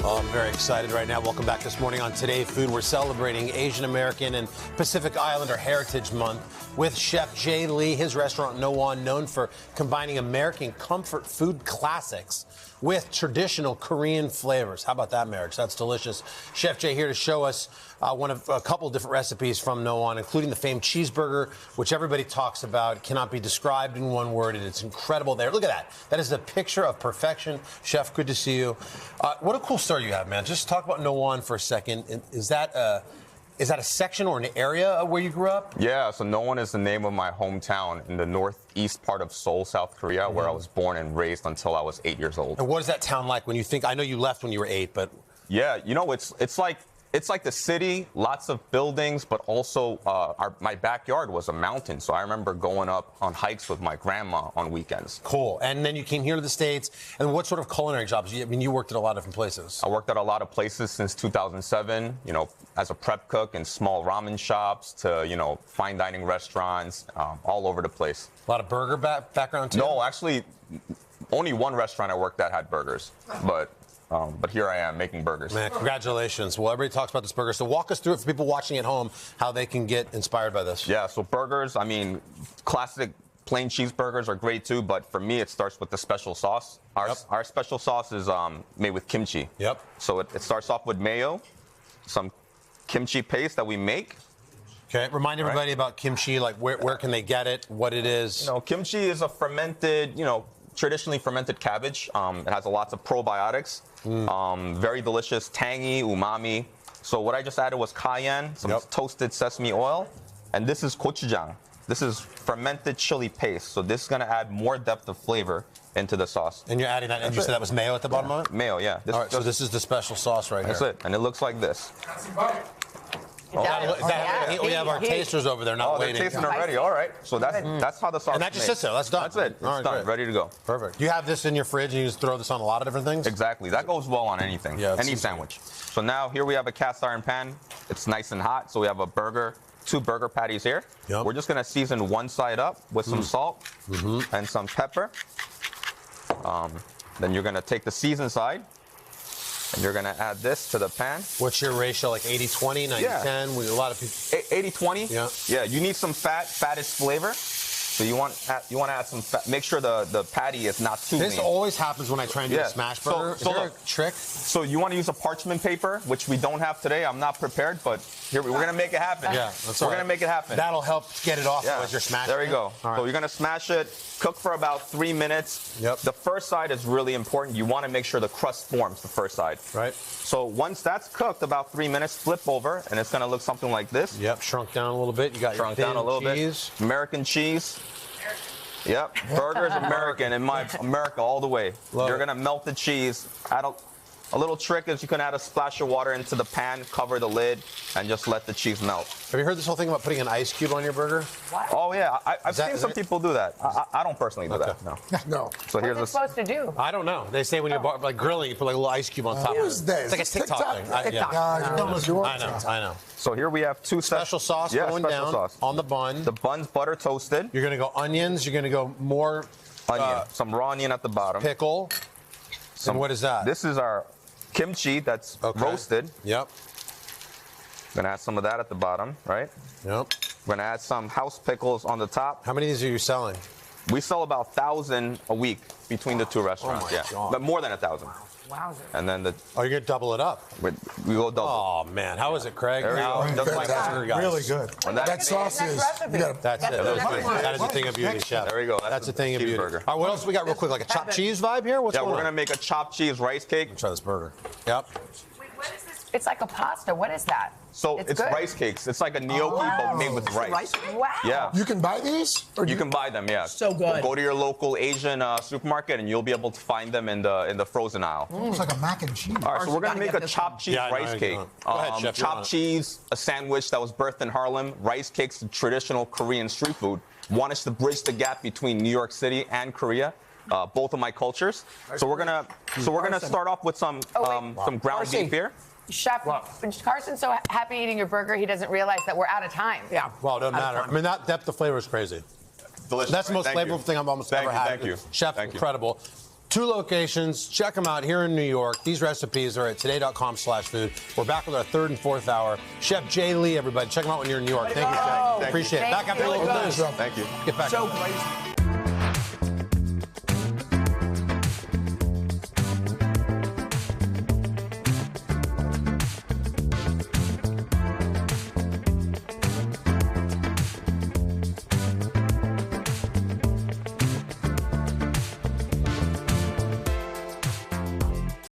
Oh, I'm very excited right now. Welcome back this morning on Today Food. We're celebrating Asian American and Pacific Islander Heritage Month with Chef Jae Lee. His restaurant, Noan, known for combining American comfort food classics with traditional Korean flavors. How about that marriage? That's delicious. Chef Jae here to show us a couple different recipes from Noan, including the famed cheeseburger, which everybody talks about. It cannot be described in one word, and it's incredible there. Look at that. That is a picture of perfection. Chef, good to see you. What a cool story you have, man. Just talk about Noan for a second. Is that a section or an area where you grew up? Yeah, so Noan is the name of my hometown in the northeast part of Seoul, South Korea, where I was born and raised until I was 8 years old. And what is that town like when you think, I know you left when you were 8, but... Yeah, you know, it's like the city, lots of buildings, but also my backyard was a mountain. So I remember going up on hikes with my grandma on weekends. Cool. And then you came here to the States. And what sort of culinary jobs? I mean, you worked at a lot of different places. I worked at a lot of places since 2007, you know, as a prep cook in small ramen shops to, you know, fine dining restaurants, all over the place. A lot of burger background, too? No, actually, only one restaurant I worked at had burgers. But here I am making burgers. Man, congratulations. Well, everybody talks about this burger. So walk us through it for people watching at home, how they can get inspired by this. Yeah, so burgers, I mean, classic plain cheeseburgers are great too, but for me, it starts with the special sauce. Our special sauce is made with kimchi. Yep. So it starts off with mayo, some kimchi paste that we make. Okay, remind everybody about kimchi, like where can they get it, what it is. You know, kimchi is a fermented, you know, traditionally fermented cabbage. It has lots of probiotics. Very delicious, tangy, umami. So what I just added was cayenne, some toasted sesame oil, and this is gochujang. This is fermented chili paste. So this is going to add more depth of flavor into the sauce. And you're adding that, and you said that was mayo at the bottom of it? Mayo, yeah. All right, so this is the special sauce right here. That's it, and it looks like this. We have our tasters over there not waiting. Oh, they're tasting already. All right. So that's how the sauce is. And that just sits there. That's done. That's it. It's done. Ready to go. Perfect. You have this in your fridge and you just throw this on a lot of different things? Exactly. That goes well on anything. Yeah, any sandwich. So now here we have a cast iron pan. It's nice and hot. So we have two burger patties here. Yep. We're just going to season one side up with some salt and some pepper. Then you're going to take the seasoned side. And you're going to add this to the pan. What's your ratio, like 80-20, 90-10? A lot of people... 80-20? Yeah. Yeah, you need some fat. Fat is flavor. So you want to add some fat. Make sure the patty is not too lean. This always happens when I try and do a smash burger. Is there a trick? So you want to use a parchment paper, which we don't have today. I'm not prepared, but here we're going to make it happen. Yeah, that's all right. We're going to make it happen. That'll help get it off as you're smashing it. There you go. Right. So you're going to smash it, cook for about 3 minutes. Yep. The first side is really important. You want to make sure the crust forms the first side. Right. So once that's cooked, about 3 minutes, flip over, and it's going to look something like this. Yep, shrunk down a little bit. You got your thin cheese. American cheese. Yep, burgers American in my America all the way. You're gonna melt the cheese. Add a little trick is you can add a splash of water into the pan, cover the lid, and just let the cheese melt. Have you heard this whole thing about putting an ice cube on your burger? What? Oh yeah, I've seen some people do that. I don't personally do that. No. No. So here's what's it supposed to do? I don't know. They say when you're like grilling, you put like a little ice cube on top. What is that? It's like a TikTok thing. I know. So here we have two special sauce going down on the bun. The bun's butter toasted. You're gonna go onions. You're gonna go more onion. Some raw onion at the bottom. Pickle. And what is that? This is our kimchi that's roasted. Yep. Gonna add some of that at the bottom, right? Yep. We're gonna add some house pickles on the top. How many of these are you selling? We sell about 1,000 a week between the two restaurants. Oh my God. But more than 1,000. Wow. And then you're gonna double it up. We go double. Oh man, how is it, Craig? There we go. Just like really good. That sauce is. That's it. That is a thing of beauty, chef. There we go. That's a thing of beauty. All right, what else we got real quick? Like a chopped cheese vibe here? What's going on? Yeah, we're gonna make a chopped cheese rice cake. Try this burger. Yep. Wait, what is this? It's like a pasta. What is that? So it's rice cakes. It's like a gnocchi but made with rice. Wow. Yeah. You can buy these? Or you can buy them, yeah. So good. Go to your local Asian supermarket and you'll be able to find them in the frozen aisle. It's like a mac and cheese. All right, so we're gonna make a chopped cheese rice cake. Go ahead, chef. Chopped cheese, a sandwich that was birthed in Harlem. Rice cakes, traditional Korean street food. Want us to bridge the gap between New York City and Korea. Both of my cultures. So we're gonna start off with some ground beef here. Chef, Carson's so happy eating your burger, he doesn't realize that we're out of time. Yeah. Well, it doesn't matter. I mean, that depth of flavor is crazy. Delicious. That's the most flavorful thing I've almost ever had. Thank you. Chef, incredible. 2 locations. Check them out here in New York. These recipes are at today.com/food. We're back with our 3rd and 4th hour. Chef Jae Lee, everybody. Check them out when you're in New York. Thank you, Chef. Appreciate it. Back after a little bit. Thank you. Get back.